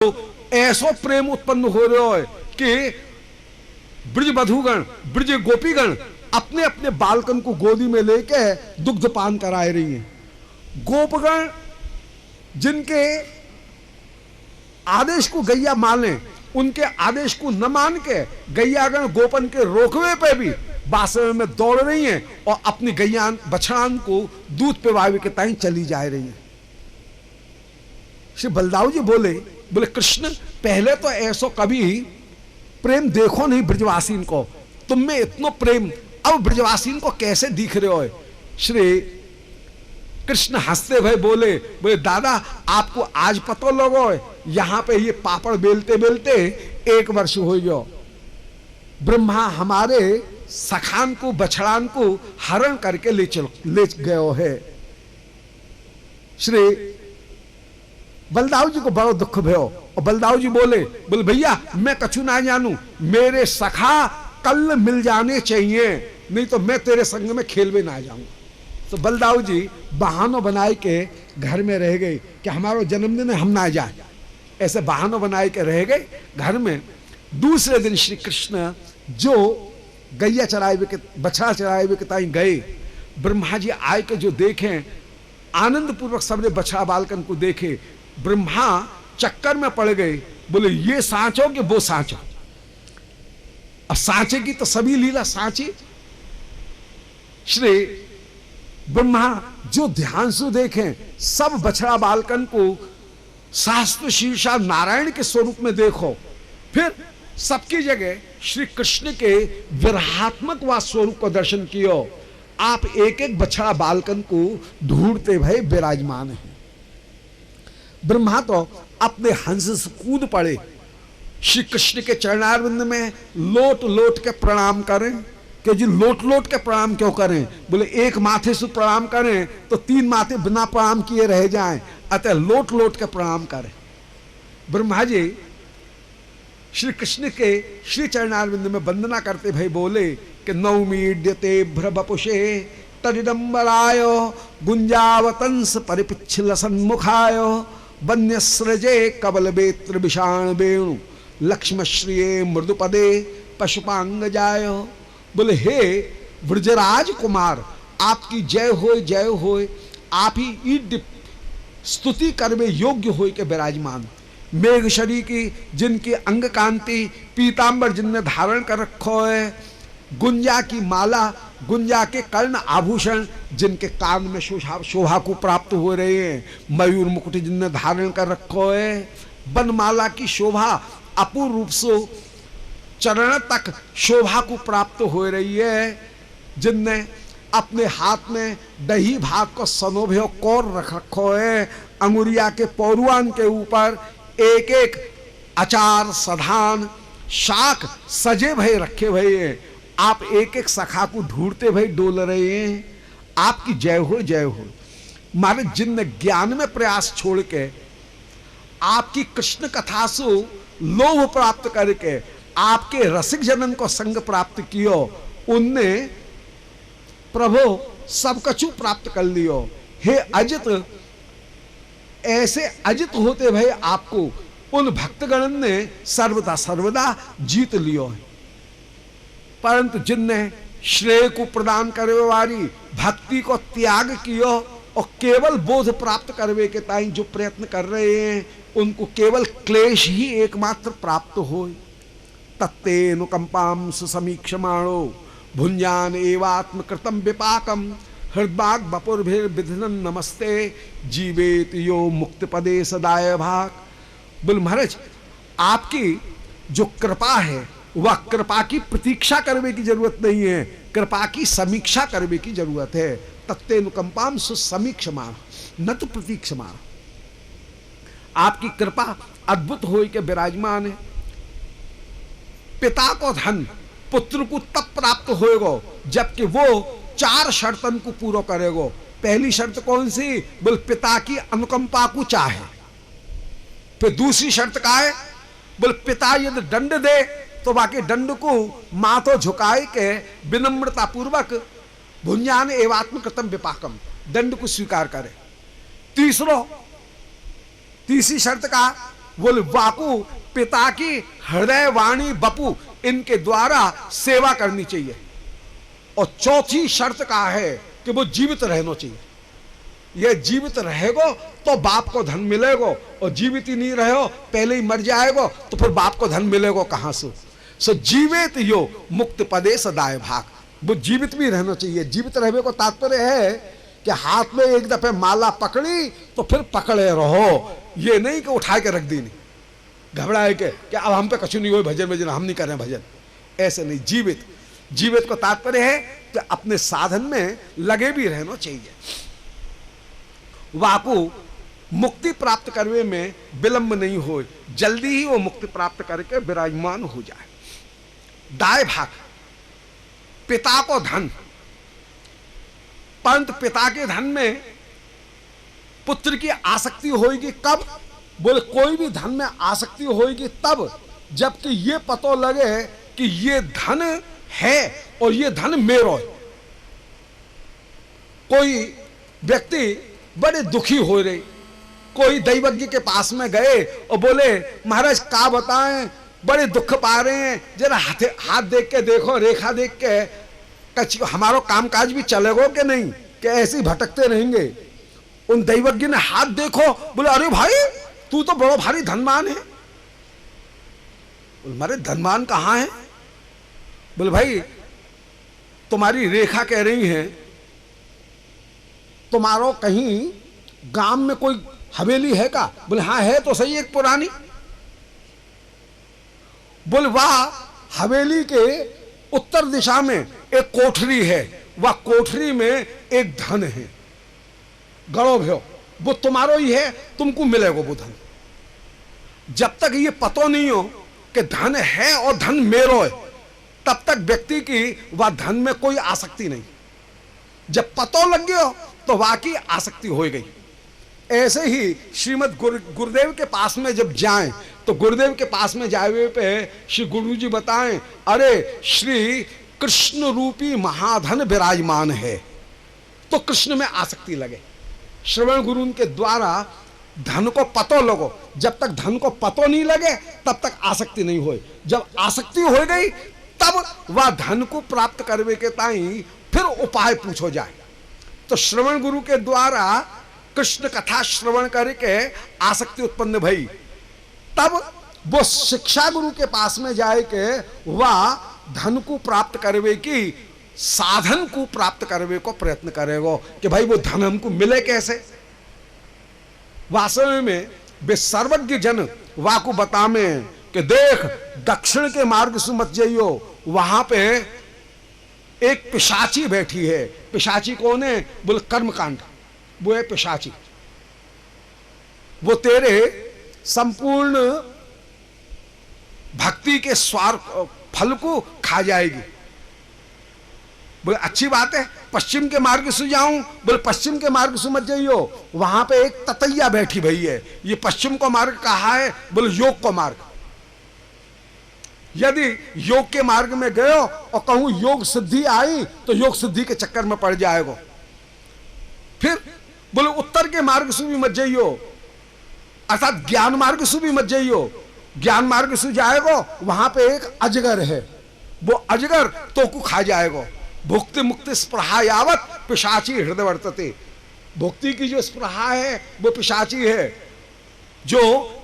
ऐसो प्रेम उत्पन्न हो रहा है कि ब्रज बधुगण, ब्रज गोपीगण अपने अपने बालकन को गोदी में लेके दुग्ध पान कराए रही हैं। गोपगण जिनके आदेश को गैया माने, उनके आदेश को न मान के गैयागण गोपन के रोकवे पे भी बासवे में दौड़ रही हैं और अपनी गैया बछड़ान को दूध पिवावे के ताई चली जा रही हैं। श्री बलदाऊ जी बोले कृष्ण पहले तो ऐसो कभी प्रेम देखो नहीं ब्रजवासीन को, तुम में इतना प्रेम अब ब्रजवासीन को कैसे दिख रहे हो। श्री कृष्ण हंसते भय बोले दादा आपको आज पतो लगो यहां पे ये पापड़ बेलते बेलते 1 वर्ष हो गयो। ब्रह्मा हमारे सखान को बछड़ान को हरण करके ले गयो है। श्री बलदाऊ जी को बड़ो दुख भयो और बलदाऊ जी बोले भैया मैं कछु ना जानू, मेरे सखा कल मिल जाने चाहिए, नहीं तो मैं तेरे संग में खेल में ना जाऊंगा। तो बलदाऊ जी बहानों बनाए के घर में रह गए कि हमारा जन्मदिन है हम ना जाए, ऐसे बहानों बनाए के रह गए घर में। दूसरे दिन श्री कृष्ण जो गैया चराए हुए के बछड़ा चराए हुए के ताई गए, ब्रह्मा जी आए के जो देखें आनंद पूर्वक सबने बछड़ा बालकन को देखे, ब्रह्मा चक्कर में पड़ गए, बोले ये सांचो कि वो सांचो। अब सांचे की तो सभी लीला सांची। श्री ब्रह्मा जो ध्यान से देखें सब बछड़ा बालकन को शास्त्र शीर्षा नारायण के स्वरूप में देखो, फिर सबकी जगह श्री कृष्ण के विरहात्मक व स्वरूप को दर्शन कियो। आप एक एक बछड़ा बालकन को ढूंढते भय विराजमान हैं। ब्रह्मा तो अपने हंस से कूद पड़े, श्री कृष्ण के चरणारविंद में लोट लोट के प्रणाम करें। कि जी लोट लोट के प्रणाम क्यों करें, बोले एक माथे से प्रणाम करें तो 3 माथे बिना प्रणाम किए रह जाएं, अतः लोट लोट के प्रणाम करें। ब्रह्मा जी श्री कृष्ण के श्री चरणारविंद में वंदना करते भाई बोले कि नौमीड्यते भ्रवपुषे तदिदंबराय गुंजावतंस परिपिच्छल सन्मुखाय वन्यस्रजे कबल बेत्र विषाण वेणु लक्ष्मश्रिये मृदुपदे पशुपांग जाय। बोले हे ब्रजराज कुमार आपकी जय होय, आप ही ईद स्तुति करवे योग्य होय के विराजमान। मेघशरी की जिनकी अंग कांति पीतांबर जिनने धारण कर रखो है, गुंजा की माला, गुंजा के कर्ण आभूषण जिनके कान में शोभा को प्राप्त हो रहे हैं, मयूर मुकुट जिनने धारण कर रखो है, बनमाला की शोभा अपूर्व रूप से चरण तक शोभा को प्राप्त हो रही है, जिनने अपने हाथ में दही भात को सनोभ्यो कौर रख रखो है, अंगुरिया के पौरुआन के ऊपर एक एक अचार सधान शाक सजे भय रखे भय हैं। आप एक एक सखा को ढूंढते भय डोल रहे हैं। आपकी जय हो। मारे जिन ज्ञान में प्रयास छोड़ के आपकी कृष्ण कथा से लोभ प्राप्त करके आपके रसिक जनन को संग प्राप्त कियो, उनने प्रभु सब कछु प्राप्त कर लियो। हे अजित, ऐसे अजित होते भय आपको उन भक्तगण ने सर्वदा जीत लियो है। परंतु जिनने श्रेय को प्रदान करने वाली भक्ति को त्याग कियो और केवल बोध प्राप्त करने के ताई जो प्रयत्न कर रहे हैं, उनको केवल क्लेश ही एकमात्र प्राप्त हो। तत्ते अनुकंपाम सुसमीक्षमाणो भुंजान एवात्म कृतम विपाकम हृदबाग बपुर्भिर विधनन नमस्ते जीवेत यो मुक्त पदे सदाय भाग। बोल महाराज आपकी जो कृपा है वह कृपा की प्रतीक्षा करने की जरूरत नहीं है, कृपा की समीक्षा करने की जरूरत है। तत्ते अनुकंपाम सुसमीक्षमाण न तो प्रतीक्षमाण। आपकी कृपा अद्भुत हो के विराजमान है। पिता को धन पुत्र को तब प्राप्त होएगो जबकि वो 4 शर्तन को पूरा करेगो। पहली शर्त कौन सी, बोल पिता की अनुकंपा को चाहे। फिर दूसरी शर्त का है, बोल पिता यदि दंड दे तो बाकी दंड को माथो झुकाए के विनम्रता पूर्वक भुंजान एवात्म कृतम विपाकम दंड को स्वीकार करे। तीसरी शर्त का, बोले वाकु पिता की हृदय वाणी बपू, इनके द्वारा सेवा करनी चाहिए। और चौथी शर्त का है कि वो जीवित रहना चाहिए। ये जीवित रहेगो तो बाप को धन मिलेगो, और जीवित ही नहीं रहो, पहले ही मर जाएगो, तो फिर बाप को धन मिलेगो कहां से। सो जीवित यो मुक्त पदे सदाए भाग, वो जीवित भी रहना चाहिए। जीवित रहने को तात्पर्य है कि हाथ में एक दफे माला पकड़ी तो फिर पकड़े रहो, ये नहीं कि उठा के रख दी, नहीं घबराए के कि अब हम पे कछु नहीं हो, भजन भजन हम नहीं कर रहे भजन, ऐसे नहीं। जीवित, जीवित को तात्पर्य है कि अपने साधन में लगे भी रहना चाहिए। वाकु मुक्ति प्राप्त करने में विलंब नहीं हो, जल्दी ही वो मुक्ति प्राप्त करके विराजमान हो जाए। दाय भाग, पिता को धन, परंतु पिता के धन में पुत्र की आसक्ति होगी कब? बोले कोई भी धन में आसक्ति होगी तब जबकि ये पतो लगे कि ये धन है और ये धन मेरो है। कोई व्यक्ति बड़े दुखी हो रहे, कोई दैवज्ञ के पास में गए और बोले महाराज का बताएं, बड़े दुख पा रहे हैं, जरा हाथ देख के देखो, रेखा देख के कछ हमारो कामकाज भी चलेगो कि नहीं, कि ऐसे ही भटकते रहेंगे। उन दैवज्ञ ने हाथ देखो, बोले अरे भाई तू तो बड़ा भारी धनवान है। बोले मारे धनवान कहाँ है? बोले भाई तुम्हारी रेखा कह रही है तुम्हारो कहीं गांव में कोई हवेली है का? बोले हाँ है तो सही, एक पुरानी। बोले वाह हवेली के उत्तर दिशा में एक कोठरी है, वह कोठरी में एक धन है, गड़ो भ्यो, वो तुम्हारो ही है, तुमको मिलेगा वो धन। जब तक ये पतो नहीं हो कि धन है और धन मेरो है, तब तक व्यक्ति की वह धन में कोई आसक्ति नहीं। जब पतो लग गया तो वाकई आसक्ति हो गई। ऐसे ही श्रीमद गुरुदेव के पास में जब जाएं तो गुरुदेव के पास में जाए पे श्री गुरु जी बताएं अरे श्री कृष्ण रूपी महाधन विराजमान है, तो कृष्ण में आसक्ति लगे। श्रवण गुरु के द्वारा धन को पतो लगो, जब तक धन को पतो नहीं लगे तब तक आसक्ति नहीं होए। जब आसक्ति हो गई तब वह धन को प्राप्त करने के ताई फिर उपाय पूछो जाए। तो श्रवण गुरु के द्वारा कृष्ण कथा श्रवण करके आसक्ति उत्पन्न भई, तब वो शिक्षा गुरु के पास में जाए के वह धन को प्राप्त करवे की साधन को प्राप्त करवे को प्रयत्न करेगा कि भाई वो धन हमको मिले कैसे। वास्तव में वे सर्वज्ञ जन वाको बतामे कि देख दक्षिण के मार्ग से मत जाइयो, वहां पे एक पिशाची बैठी है। पिशाची कौन है? बोले कर्मकांड, वो है पिशाची। वो तेरे संपूर्ण भक्ति के स्वार्थ फल को खा जाएगी। बोले अच्छी बात है, पश्चिम के मार्ग से जाऊं? बोले पश्चिम के मार्ग से मत जाइयो, वहां पे एक ततैया बैठी भई है। ये पश्चिम को मार्ग कहा है? बोले योग को मार्ग। यदि योग के मार्ग में गयो और कहूं योग सिद्धि आई तो योग सिद्धि के चक्कर में पड़ जाएगा। फिर बोले उत्तर के मार्ग से भी मत जाइयो, अर्थात ज्ञान मार्ग से भी मत जाइयो। ज्ञान मार्ग से जाएगो, वहां पे एक अजगर है, वो अजगर तो को खा जाएगो। भुक्ति मुक्ति स्पृहा यावत पिशाची हृदय वर्तते। भुक्ति की जो स्पृहा है वो पिशाची है। जो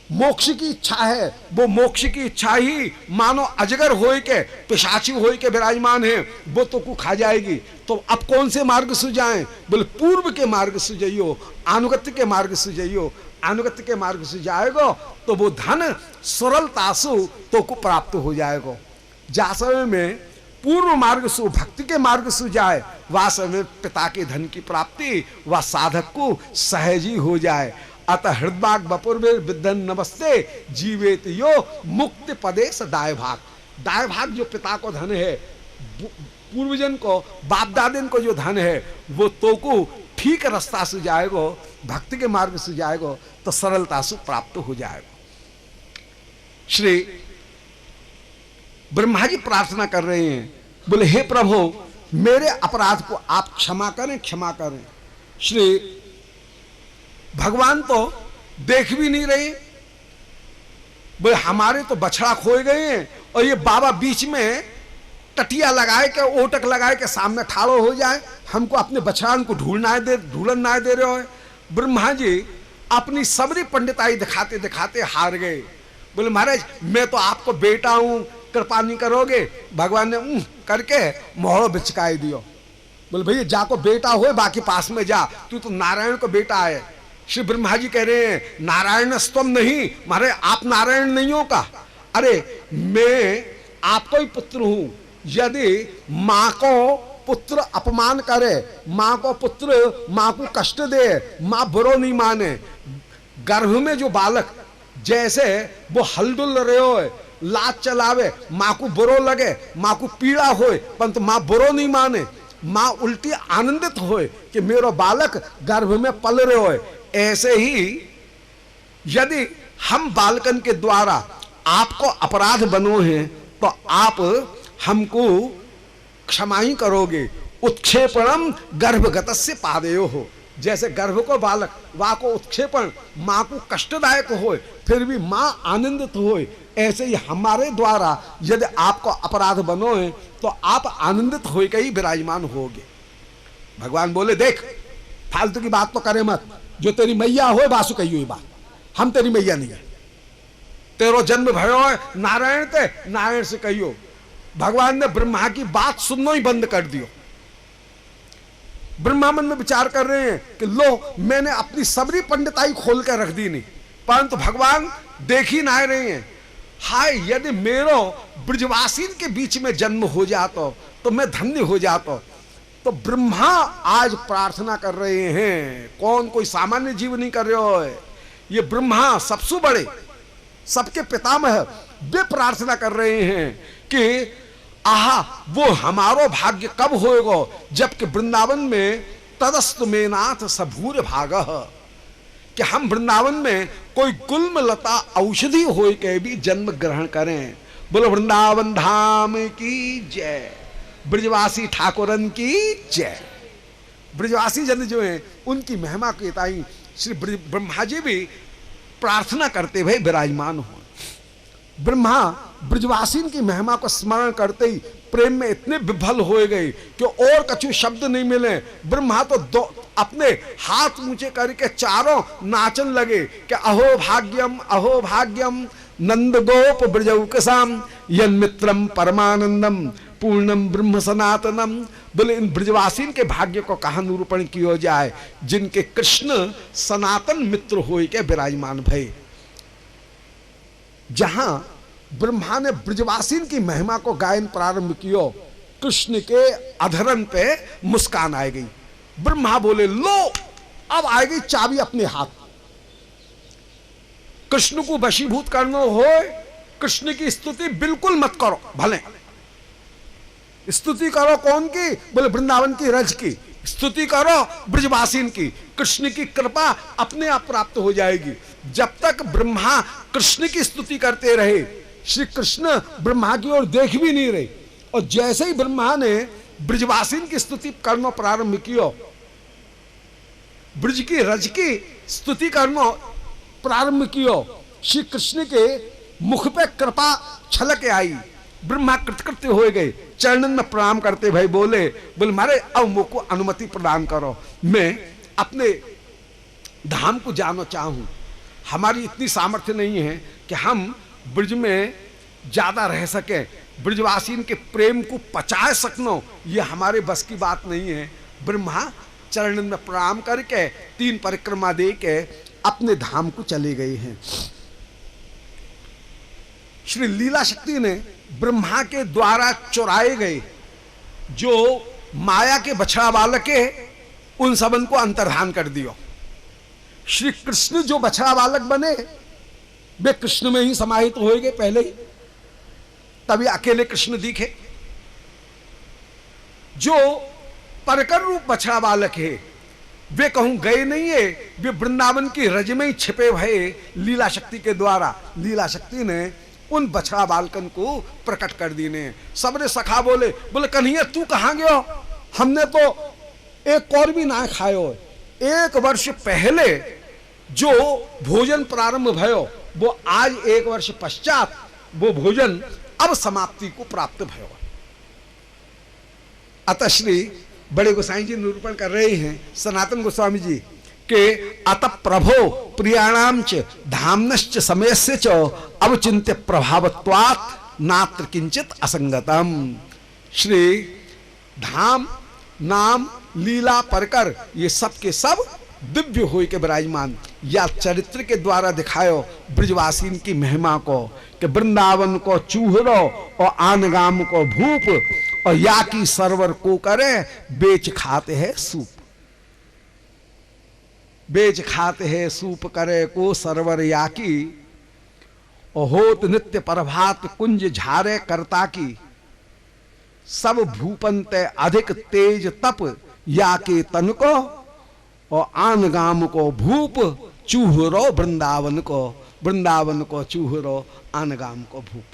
मोक्ष की इच्छा है वो मोक्ष की इच्छा ही मानो अजगर होए के पिशाची होए के विराजमान है, वो तो को खा जाएगी। तो अब कौन से मार्ग से जाएं? बोले पूर्व के मार्ग से जाइयो, अनुगत्य के मार्ग से जाइयो। अनुगत्य के मार्ग से जाएगो तो वो धन सरलता से तो को प्राप्त हो जाएगा। जा समय में पूर्व मार्ग से भक्ति के मार्ग से जाए, वह समय पिता के धन की प्राप्ति वह साधक को सहज ही हो जाए। अतः हृदय बपुर्वे विद्धन नमस्ते जीवेत यो मुक्ति पदे सदाय भाग। दाय भाग जो पिता को धन है, पूर्वजन को बाप दादन को जो धन है, वो तो को ठीक रास्ता से जाएगो, भक्ति के मार्ग से जाएगो तो सरलता से प्राप्त हो जाएगा। श्री ब्रह्मा जी प्रार्थना कर रहे हैं, बोले हे प्रभु मेरे अपराध को आप क्षमा करें, क्षमा करें। श्री भगवान तो देख भी नहीं रहे, बोले हमारे तो बछड़ा खोए गए हैं और ये बाबा बीच में टटिया लगाए के, ओटक लगाए के सामने ठाड़ो हो जाए, हमको अपने बछड़ान को ढूंढन ना दे रहे हो। ब्रह्मा जी अपनी सबरी पंडिताई दिखाते दिखाते हार गए। बोले महाराज मैं तो आपको बेटा हूं, कृपा नहीं करोगे? भगवान ने करके मोहड़ो बिचकाई दियो। बोले भैया जाको बेटा हो, बाकी पास में जा, तू तो नारायण को बेटा है। श्री ब्रह्मा जी कह रहे हैं नारायण स्तम नहीं, मारे आप नारायण नहीं हो का? अरे मैं आपको ही पुत्र हूं। यदि मां को पुत्र अपमान करे, मां को पुत्र मां को कष्ट दे, मां बुरो नहीं माने। गर्भ में जो बालक जैसे वो हलडुल रहे हो, लाज चलावे, मां को बुरो लगे, मां को पीड़ा होए, परंतु मां बुरो नहीं माने, मां उल्टी आनंदित होए कि मेरो बालक गर्भ में पल रहे हो। ऐसे ही यदि हम बालकन के द्वारा आपको अपराध बनो हैं तो आप हमको क्षमा ही करोगे। उत्क्षेपणम गर्भगतस्य पादेयो हो, जैसे गर्भ को बालक वा को उत्क्षेपण मां को कष्टदायक हो फिर भी मां आनंदित हो, ऐसे ही हमारे द्वारा यदि आपको अपराध बनो है तो आप आनंदित होकर ही विराजमान होगे। भगवान बोले देख फालतू की बात तो करे मत, जो तेरी मैया हो बासु कही हुई बात, हम तेरी मैया नहीं है। तेरो जन्म भयो है नारायण ते, नारायण से कहियो। भगवान ने ब्रह्मा की बात सुनना ही बंद कर दियो। ब्रह्मा मन में विचार कर रहे हैं कि लो मैंने अपनी सबरी पंडिताई खोल कर रख दी नहीं, परंतु भगवान देख ही ना रहे हैं। हाय यदि मेरो ब्रजवासीन के बीच में जन्म हो जाता तो मैं धन्य हो जाता। तो ब्रह्मा आज प्रार्थना कर रहे हैं, कौन कोई सामान्य जीव नहीं कर रहे हो, ये ब्रह्मा सबसे बड़े सबके पितामह वे प्रार्थना कर रहे हैं कि आहा वो हमारो भाग्य कब होएगा जबकि वृंदावन में तदस्तु में नाथ सभूर भागः, कि हम वृंदावन में कोई गुल्म लता औषधि हो के भी जन्म ग्रहण करें। बोलो वृंदावन धाम की जय, ब्रजवासी ठाकुरन की जय। ब्रजवासी जन जो हैं उनकी महिमा के ताई श्री ब्रह्मा जी भी प्रार्थना करते हुए विराजमान हो। ब्रह्मा ब्रजवासीन की महिमा को स्मरण करते ही प्रेम में इतने विभल हो गए कि और कछु शब्द नहीं मिले। ब्रह्मा तो अपने हाथ ऊंचे करके चारों नाचन लगे कि अहो भाग्यम नंद गोप ब्रजौकसाम यन मित्रम परमानंदम पूर्णम ब्रह्म सनातनम। बोले इन ब्रजवासीन के भाग्य को कहा निरूपण किया जाए जिनके कृष्ण सनातन मित्र हो के विराजमान भय। जहां ब्रह्मा ने ब्रजवासीन की महिमा को गायन प्रारंभ किया, कृष्ण के अधरन पे मुस्कान आ गई। ब्रह्मा बोले लो अब आएगी चाबी अपने हाथ। कृष्ण को वशीभूत करना हो, कृष्ण की स्तुति बिल्कुल मत करो, भले स्तुति करो कौन की? बोले वृंदावन की रज की स्तुति करो, ब्रजवासीन की। कृष्ण की कृपा अपने आप प्राप्त हो जाएगी। जब तक ब्रह्मा कृष्ण की स्तुति करते रहे श्री कृष्ण ब्रह्मा की ओर देख भी नहीं रहे, और जैसे ही ब्रह्मा ने ब्रजवासीन की स्तुति करना प्रारंभ किया, ब्रज की रज की स्तुति करना प्रारंभ किया, श्री कृष्ण के मुख पे कृपा छलक आई। ब्रह्मा कृतकृत्य हो गए, चरणन में प्रणाम करते भाई बोले मारे अब मुझको अनुमति प्रदान करो, मैं अपने धाम को जाना चाहूं। हमारी इतनी सामर्थ्य नहीं है कि हम ब्रज में ज्यादा रह सके, ब्रजवासीन के प्रेम को पचा सकनो, ये हमारे बस की बात नहीं है। ब्रह्मा चरणन में प्रणाम करके 3 परिक्रमा दे के अपने धाम को चले गए हैं। श्री लीला शक्ति ने ब्रह्मा के द्वारा चुराए गए जो माया के बछड़ा बालक है उन सबन को अंतर्धान कर दियो। श्री कृष्ण जो बछड़ा बालक बने वे कृष्ण में ही समाहित हो गए पहले ही, तभी अकेले कृष्ण दिखे। जो परकर रूप बछड़ा बालक है वे कहूं गए नहीं है, वे वृंदावन की रज में ही छिपे भये लीला शक्ति के द्वारा। लीला शक्ति ने उन बछड़ा बालकन को प्रकट कर दी ने। सबने सखा बोले कन्हैया तू कहां गयो? हमने तो एक और भी ना खायो। 1 वर्ष पहले जो भोजन प्रारंभ भयो वो आज 1 वर्ष पश्चात वो भोजन अब समाप्ति को प्राप्त भयो। अतः श्री बड़े गोसाई जी निरूपण कर रहे हैं सनातन गोस्वामी जी के अत प्रभो प्रियाणाम च धामनश्च समयस्य च अवचिन्त्य प्रभावत्वात् नात्र किंचित असंगतम। श्री धाम नाम लीला परकर ये सब के सब दिव्य होई के विराजमान या चरित्र के द्वारा दिखायो ब्रजवासीन की महिमा को कि वृंदावन को चूहरो और आनगाम को भूप और या की सरवर को करे बेच खाते हैं सूप। बेच खाते हैं सूप करे को सरवर या की और होत नित्य प्रभात कुंज झारे करता की सब भूपंते अधिक तेज तप या के तन को और आनगाम को भूप चूहरो वृंदावन को चूहरो आनगाम को भूप।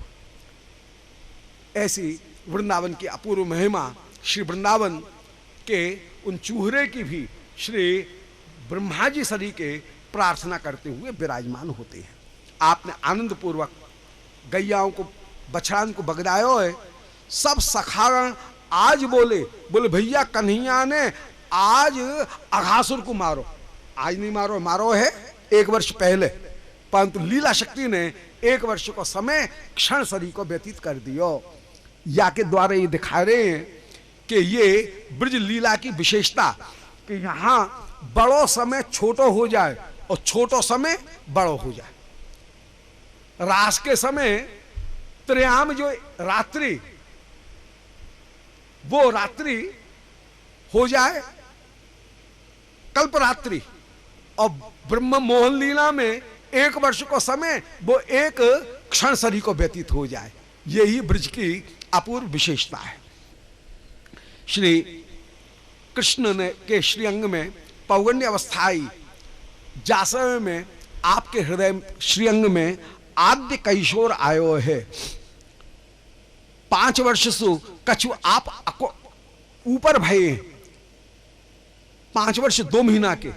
ऐसी वृंदावन की अपूर्व महिमा श्री वृंदावन के उन चूहरे की भी श्री ब्रह्मा जी सरी के प्रार्थना करते हुए विराजमान होते हैं। आपने आनंद पूर्वक गैयाओं को बछड़ान को बगदायो है। सब सखारण आज बोले भैया कन्हैया ने आज अघासुर को मारो। आज नहीं मारो, मारो है 1 वर्ष पहले, परंतु लीला शक्ति ने 1 वर्ष को समय क्षण सरी को व्यतीत कर दियो। या के द्वारा ये दिखा रहे हैं कि ये ब्रज लीला की विशेषता कि यहाँ बड़ो समय छोटो हो जाए और छोटो समय बड़ो हो जाए। रास के समय त्रयाम जो रात्रि वो रात्रि हो जाए कल्परात्रि, और ब्रह्म मोहन लीला में 1 वर्ष को समय वो 1 क्षण सरी को व्यतीत हो जाए। यही ब्रज की अपूर्व विशेषता है। श्री कृष्ण ने के श्रीअंग में पौगंड अवस्था आई, जासव में आपके हृदय श्रीअंग में आद्य कैशोर आयो है। 5 वर्ष सु कछु आप ऊपर भये, 5 वर्ष 2 महीना के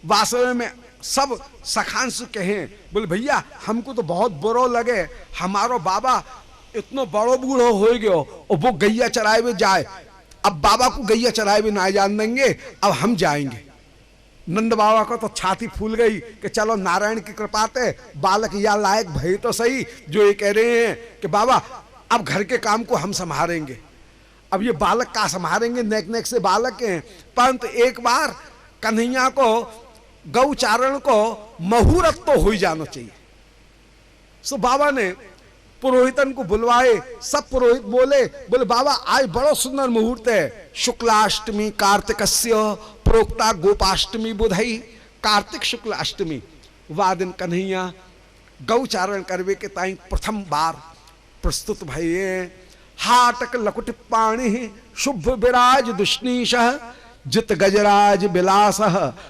वास्तव में सब सखांश कहें भैया हमको तो बहुत बुरो लगे, हमारो बाबा इतनो बड़ो बूढ़ो हो गयो और वो गैया चराए हुए जाए। अब बाबा को गैया चराए हुए ना जान देंगे, अब हम जाएंगे। नंद बाबा को तो छाती फूल गई कि चलो नारायण की कृपा से बालक या लायक भय तो सही, जो ये कह रहे हैं कि बाबा अब घर के काम को हम संभालेंगे। अब ये बालक का संभालेंगे, नेक नेक से बालक हैं, परंतु एक बार कन्हैया को गौचारण को मुहूर्त तो हो ही जाना चाहिए। सो बाबा ने पुरोहितन को बुलवाए। सब पुरोहित बोले बाबा आज बड़ा सुंदर मुहूर्त है, शुक्लाष्टमी कार्तिकस्य प्रोक्ता गोपाष्टमी बुधई। कार्तिक शुक्ल अष्टमी वा दिन कन्हैया गौचारण करवे के ताई प्रथम बार प्रस्तुत भये। हाटक लकुट पाणि शुभ विराज दुष्णीश जित गजराज विलास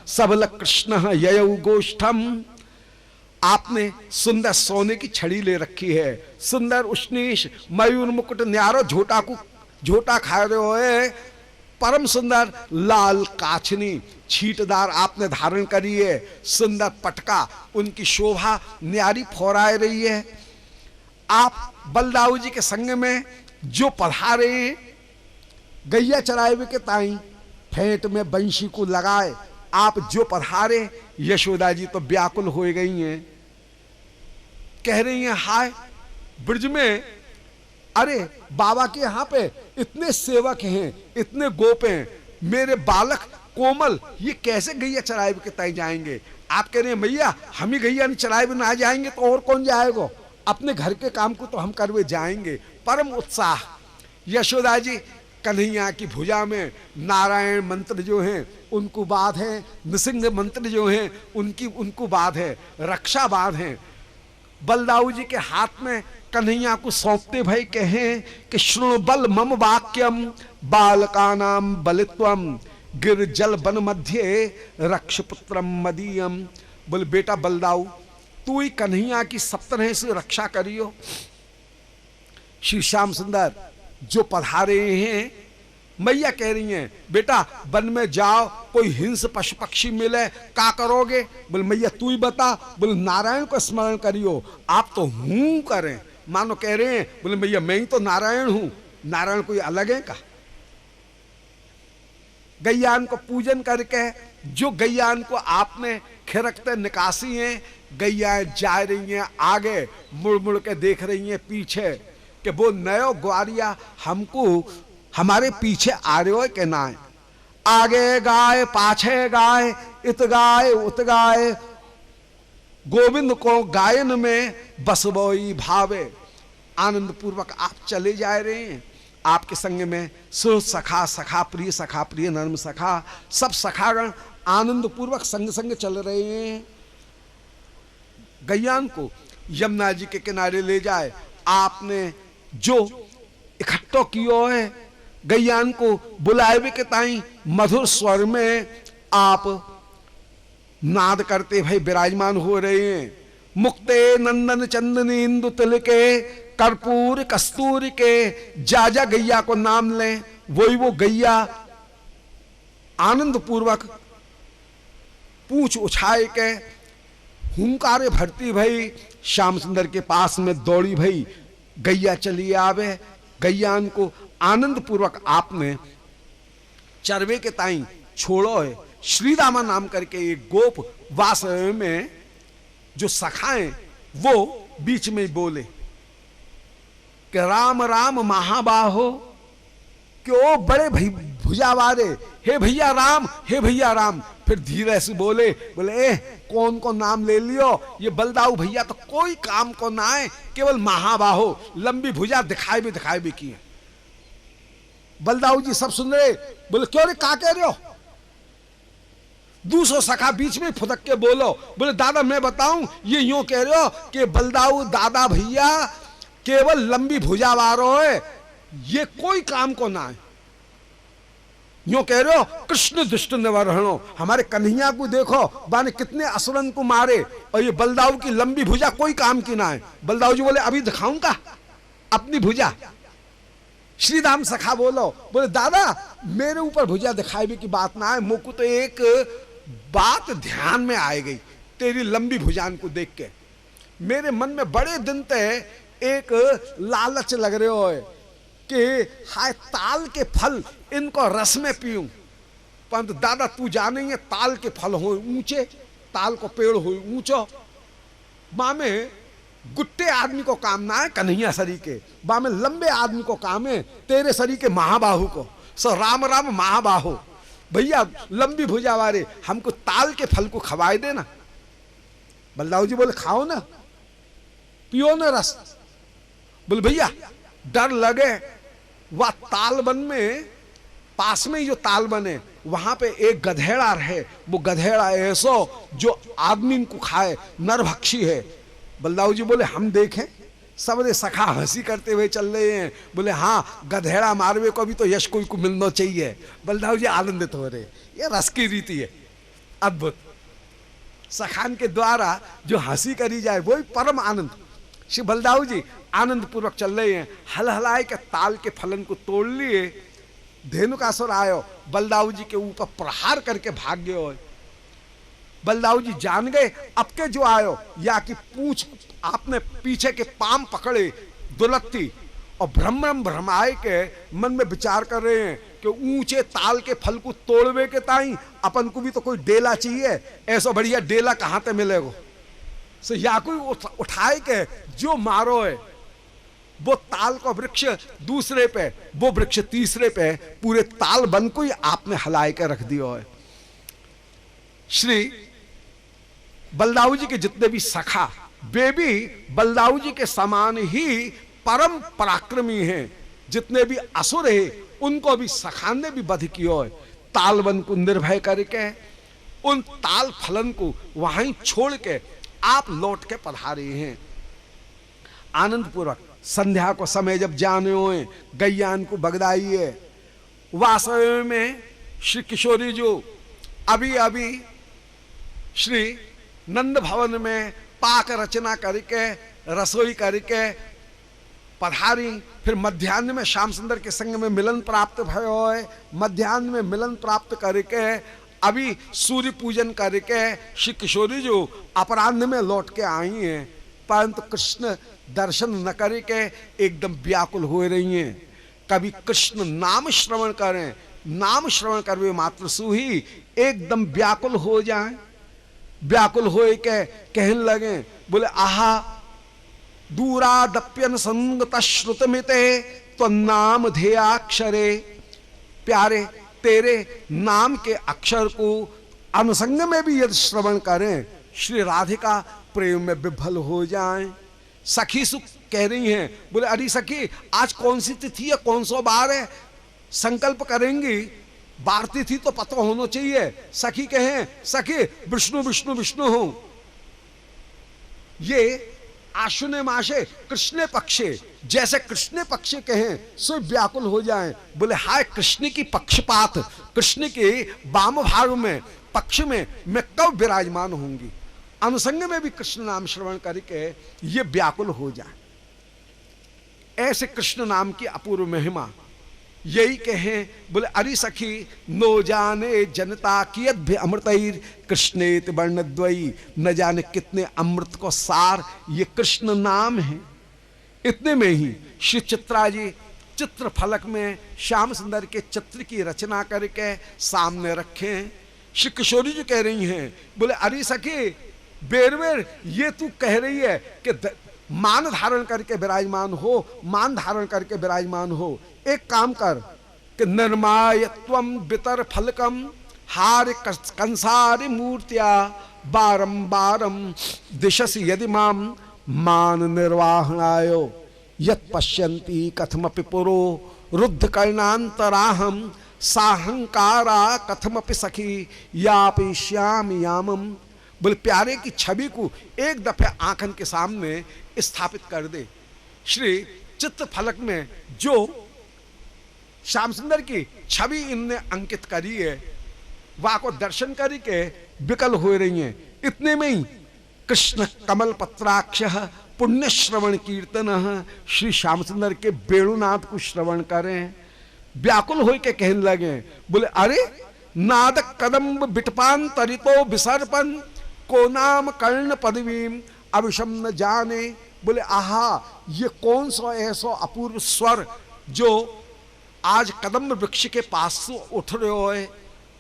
सबल कृष्ण ययौ गोष्ठम। आपने सुंदर सोने की छड़ी ले रखी है, सुंदर उष्णीश मयूर मुकुट न्यारो झोटा खा रहे हो, परम सुंदर लाल काछनी छीटदार आपने धारण करी है, सुंदर पटका उनकी शोभा न्यारी फौराए रही है। आप बलदाऊ जी के संग में जो पधारे हैं, गैया चराए हुए के ताई फेंट में बंशी को लगाए आप जो पधारे, यशोदा जी तो व्याकुल हो गई हैं, कह रही हैं हाय ब्रज में, अरे बाबा के यहाँ पे इतने सेवक हैं, इतने गोप हैं, मेरे बालक कोमल ये कैसे गैया चराए के ताई जाएंगे। आप कह रहे हैं भैया हम ही गैया नहीं चराए भी ना जाएंगे तो और कौन जाएगा, अपने घर के काम को तो हम करवे जाएंगे। परम उत्साह। यशोदा जी कन्हैया की भुजा में नारायण मंत्र जो हैं उनको बाध है, नृसिंह मंत्र जो हैं उनको बाध है, रक्षा बाध है। बलदाऊ जी के हाथ में कन्हैया को सौंपते भाई कहें कि श्रृणु बल मम वाक्यम बालकानाम बलित्वम गिर जल बन मध्य रक्ष पुत्रम मदीयम। बोले बेटा बलदाऊ तू ही कन्हैया की सब तरह से रक्षा करियो। श्री श्याम सुंदर जो पधारे हैं मैया कह रही हैं बेटा वन में जाओ, कोई हिंस पशु पक्षी मिले क्या करोगे? बोले मैया तू ही बता। बोले नारायण को स्मरण करियो। आप तो हूं करें, मानो कह रहे हैं। बोले मैया मैं ही तो नारायण हूं, नारायण कोई अलग है का? गैयान को पूजन करके, जो गैयान को आपने खिरकते निकासी हैं, गैया जा रही हैं आगे, मुड़ मुड़ के देख रही हैं पीछे कि वो नयो ग्वारिया हमको हमारे पीछे आ रहे हो के ना है। आगे गाय पाछे गाय, इत गाय उत गाय, गोविंद को गायन में बसबोई भावे। आनंद पूर्वक आप चले जा रहे हैं। आपके संग में सुर सखा, सखा प्रिय, सखा प्रिय, नर्म सखा, सब सखागण आनंद पूर्वक संग संग चल रहे हैं। गैयान को यमुना जी के किनारे ले जाए, आपने जो इकट्ठो कियो है, गैयान को बुलाए के ताई मधुर स्वर में आप नाद करते भाई विराजमान हो रहे हैं। मुक्ते नंदन चंदनी इंदु तिल के, कर्पूर कस्तूर के, जा जा गैया को नाम लें। वही वो गैया आनंद पूर्वक पूछ उछाए के हुंकारे भरती भई श्याम सुंदर के पास में दौड़ी भई। गैया चली आवे। गैयान को आनंद पूर्वक आपने चरवे के ताई छोड़ो है। श्रीरामा नाम करके एक गोप वास्तव में जो सखाएं वो बीच में बोले कि राम राम महाबाहो, क्यों बड़े भुजावारे, हे भैया राम, हे भैया राम। फिर धीरे से बोले, बोले कौन को नाम ले लियो, ये बलदाऊ भैया तो कोई काम को ना है, केवल महाबाहो, लंबी भुजा दिखाई भी की है। बलदाऊ जी सब सुन रहे, बोले क्यों रे क्या कह रहे हो? दूसरो सखा बीच में फुदक के बोलो, बोले दादा मैं बताऊं, ये यूं कह रहे हो कि बलदाऊ दादा भैया केवल लंबी भुजा वारो है, ये कोई काम को ना है। यूं कह रहे हो कृष्ण दुष्ट निवरणो, हमारे कन्हैया को देखो बाने कितने असुरन को मारे, और ये बलदाऊ की लंबी भुजा कोई काम की ना है। बलदाऊ जी बोले अभी दिखाऊंगा अपनी भुजा। श्रीराम सखा बोलो, बोले दादा मेरे ऊपर भुजा दिखाई की बात ना है, मुझको तो एक बात ध्यान में आ गई तेरी लंबी भुजान को देख के। मेरे मन में बड़े दिन ते एक लालच लग रहे हो कि हाय ताल के फल इनको रस में पीऊं, परंतु दादा तू जाने है ताल के फल हो ऊंचे, ताल को पेड़ हो ऊंचो, माँ में गुट्टे आदमी को काम ना है कन्हैया शरीर के, माँ में लंबे आदमी को काम है तेरे शरीर के महाबाहु को। सो राम राम महाबाहु, भैया लंबी भुजा वाले हमको ताल के फल को खवाए देना। बलदाऊ जी बोले खाओ ना, पियो ना रस। बोले भैया डर लगे, वह ताल वन में पास में ही जो ताल बन है वहां पे एक गधेड़ा रहे, वो गधेड़ा ऐसो जो आदमी को खाए, नरभक्षी है। बलदाऊ जी बोले हम देखें, सबरे सखा हंसी करते हुए चल रहे हैं। बोले हाँ गधेड़ा मारवे को भी तो यश कोई को मिलना चाहिए। बलदाऊ जी आनंदित हो रहे, ये रस की रीति है अद्भुत। सखान के द्वारा जो हंसी करी जाए वही परम आनंद। श्री बलदाऊ जी आनंद पूर्वक चल रहे हैं, हलहलाए के ताल के फलन को तोड़ लिए। धेनुकासुर आयो, बलदाऊ जी के ऊपर प्रहार करके भाग गए हो। बलदाऊ जी जान गए अब के जो आयो, या कि पूछ आपने पीछे के पाम पकड़े दुलत्ती, और भ्रम भ्रमाए के मन में विचार कर रहे हैं कि ऊंचे ताल के फल को तोड़वे के ताई अपन को भी तो कोई डेला चाहिए, ऐसा बढ़िया डेला कहां ते मिलेगा। सो या कोई उठाए के जो मारो है, वो ताल का वृक्ष दूसरे पे, वो वृक्ष तीसरे पे, पूरे ताल बन को ही आपने हलाए के रख दिया है। श्री बलदाऊ जी के जितने भी सखा वे भी बलदाऊ जी के समान ही परम पराक्रमी हैं। जितने भी असुर है उनको भी सखा ने भी वध किया है। ताल वन को निर्भय करके उन ताल फलन को वहीं छोड़ के आप लौट के पधारे हैं। आनंद पूर्वक संध्या को समय जब जाने हो, गैयान को बगदाई है। वास्तव में श्री किशोरी जो अभी अभी श्री नंद भवन में पाक रचना करके रसोई करके पधारी। फिर मध्यान्ह में श्याम सुंदर के संग में मिलन प्राप्त भयो है। मध्यान्ह में मिलन प्राप्त करके अभी सूर्य पूजन करके श्री किशोरी जो अपराह्न में लौट के आई हैं, परंतु कृष्ण दर्शन न करके एकदम व्याकुल हो रही हैं। कभी कृष्ण नाम श्रवण करें, नाम श्रवण करवे मात्र सुही एकदम व्याकुल हो जाएं। व्याकुल हो के कहने लगे, बोले आहा दूरादप्यन संगत श्रुतमिते तो नाम ध्येयाक्षरे। प्यारे तेरे नाम के अक्षर को अनुसंग में भी यदि श्रवण करें, श्री राधिका प्रेम में विभल हो जाएं। सखी सुख कह रही हैं, बोले अरे सखी आज कौन सी तिथि है, कौन सा बार है, संकल्प करेंगी, बार तिथि तो पता होना चाहिए। सखी कहें, सखी विष्णु विष्णु विष्णु हो। ये आश्विन मासे कृष्ण पक्षे, जैसे कृष्ण पक्षे कहें सो व्याकुल हो जाएं। बोले हाय कृष्ण की पक्षपात, कृष्ण के वाम भाग में पक्ष में मैं कब विराजमान होंगी। अनुसंग में भी कृष्ण नाम श्रवण करके ये व्याकुल हो जाए। ऐसे कृष्ण नाम की अपूर्व महिमा यही कहें। बोले अरे सखी नो जाने जनता कियत भी अमृतैर कृष्णेत वर्णद्वयी, न जाने कितने अमृत को सार ये कृष्ण नाम है। इतने में ही श्री चित्रा जी चित्र फलक में श्याम सुंदर के चित्र की रचना करके सामने रखें। श्री किशोरी जी कह रही हैं, बोले अरे सखी बेर बेर ये तू कह रही है कि मान धारण करके विराजमान हो, मान धारण करके विराजमान हो। एक काम कर कि निर्मायत्वम बितर फलकम हार कंसारि मूर्त्या बारंबारम दिशसि यदि माम मान निर्वाहणायो यत पश्यन्ति कथमपि पुरो रुद्ध कर्णांतराहम साहंकारा कथमपि सखी यापि श्याम यामम। बोले प्यारे की छवि को एक दफे आंखन के सामने स्थापित कर दे। श्री चित्र फलक में जो श्याम सुंदर की छवि इनने अंकित करी है, वह को दर्शन करके विकल हो रही हैं। इतने में ही कृष्ण कमल पत्राक्ष पुण्य श्रवण कीर्तन श्री श्याम सुंदर के वेणुनाथ को श्रवण करें। व्याकुल हो के कहने लगे, बोले अरे नाद कदम्ब बिटपांतरितो विसर्पन को नाम कर्ण पदवीम अविषम न जाने। बोले आहा ये कौन सा ऐसा अपूर्व स्वर जो आज कदम्ब वृक्ष के पास से उठ रहे हो।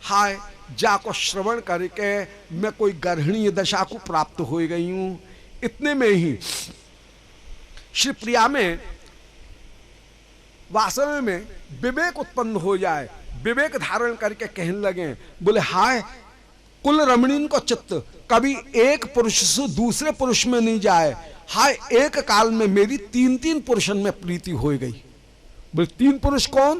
हाय जाको श्रवण करके मैं कोई गर्हिणी दशा को प्राप्त हो गई हूं। इतने में ही श्री प्रिया में वास्तव में विवेक उत्पन्न हो जाए, विवेक धारण करके कहने लगे, बोले हाय कुल रमणीन को चित्त कभी एक पुरुष से दूसरे पुरुष में नहीं जाए। हाय एक काल में मेरी तीन तीन पुरुषन में प्रीति हो गई। बोले तीन पुरुष कौन?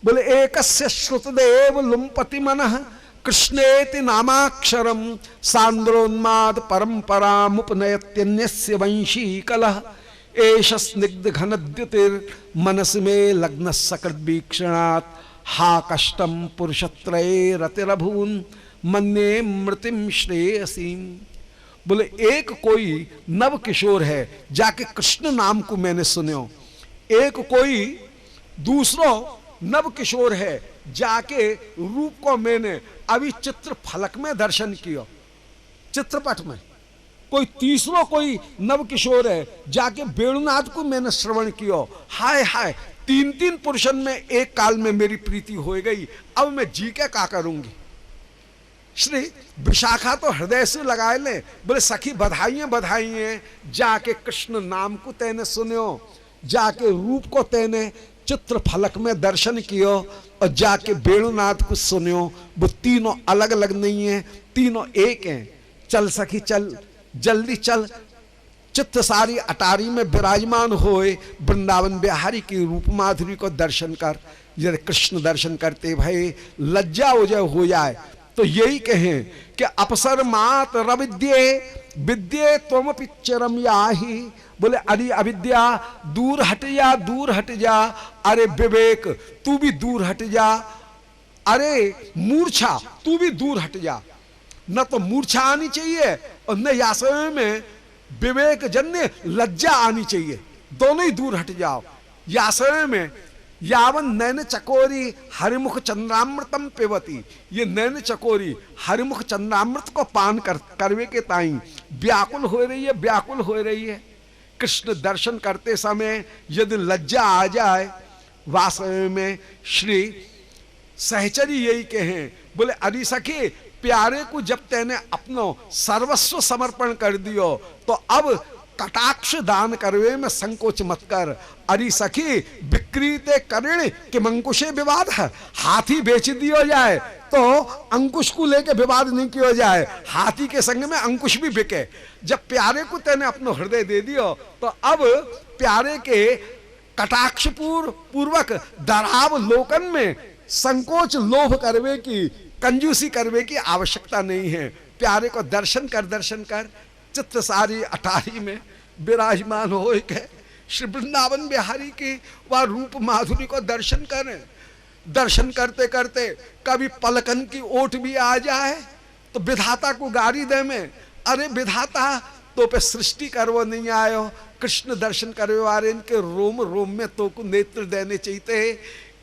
बोले एकस्य श्रुतदेव लुम्पति मनः कृष्णेति नामाक्षरम सांद्रोन्माद परंपरा मुपनयत्यन्यस्य वंशी कलह एष स्निग्ध घनद्युतिर मनस में लग्न सकृत वीक्षणात् हा कष्टम पुरुषत्रये रतिरभून मन्ये मृतिम श्रेयसीम। बोले एक कोई नव किशोर है जाके कृष्ण नाम को मैंने सुनो, एक कोई दूसरो नव किशोर है जाके रूप को मैंने अभी चित्र फलक में दर्शन किया, चित्रपट में। कोई तीसरो कोई नव किशोर है जाके वेणुनाथ को मैंने श्रवण किया। हाय हाय तीन तीन पुरुषन में एक काल में मेरी प्रीति हो गई, अब मैं जी के क्या करूंगी। श्री विशाखा तो हृदय से लगाए ले, बोले सखी बधाइयां बधाइयां, जाके कृष्ण नाम को तैने सुनो, जाके रूप को तैने चित्र फलक में दर्शन कियो और जाके वेणुनाथ को सुनो। वो तीनों अलग अलग नहीं है, तीनों एक हैं। चल सखी चल, जल्दी चल, चित्त सारी अटारी में विराजमान होए वृंदावन बिहारी की रूप माधुरी को दर्शन कर। यदि कृष्ण दर्शन करते भाई लज्जा हो जाए तो यही कहें कि अपसर मात रविद्ये विद्ये तुम पिच्चरम याही। बोले अरे अविद्या दूर हट जा, दूर हट जा। अरे विवेक तू भी दूर हट जा। अरे मूर्छा तू भी दूर हट जा। न तो मूर्छा आनी चाहिए और न यासव में विवेक जन्य लज्जा आनी चाहिए। दोनों ही दूर हट जाओ। या समय में यावन नैन चकोरी हरिमुख चंद्रामृतम पिबती, ये नैन चकोरी हरिमुख चंद्रामृत को पान करवे के ताई व्याकुल हो रही है, व्याकुल हो रही है। कृष्ण दर्शन करते समय यदि लज्जा आ जाए, वास्तव में श्री सहचरी यही कहें, बोले अरे सखी प्यारे को जब तेने अपनो सर्वस्व समर्पण कर दियो तो अब कटाक्ष दान करवे में संकोच मत कर। अरे सखी विक्रीते करिण कि मंकुशे विवाद है, हाथी बेच दियो जाए तो अंकुश को लेके विवाद नहीं किया जाए, हाथी के संग में अंकुश भी बिके। जब प्यारे को तेने अपनो हृदय दे दियो तो अब प्यारे के कटाक्ष पूर्वक डराव लोकन में संकोच लोभ करवे की, कंजूसी करवे की आवश्यकता नहीं है। प्यारे को दर्शन कर, दर्शन कर। चित्त सारी अटारी में विराजमान हो के श्री वृंदावन बिहारी की वह रूप माधुरी को दर्शन करें। दर्शन करते करते कभी पलकन की ओट भी आ जाए तो विधाता को गारी दे में, अरे विधाता तो पे सृष्टि करवो नहीं आयो, कृष्ण दर्शन करवे वाले इनके रोम रोम में तो को नेत्र देने चाहिए।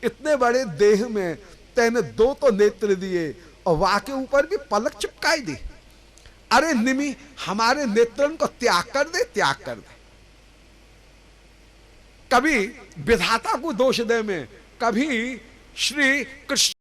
इतने बड़े देह में तेने दो तो नेत्र दिए और वाह के ऊपर भी पलक चिपकाई दी। अरे निमि हमारे नेत्रन को त्याग कर दे, त्याग कर दे। कभी विधाता को दोष दे में, कभी श्री कृष्ण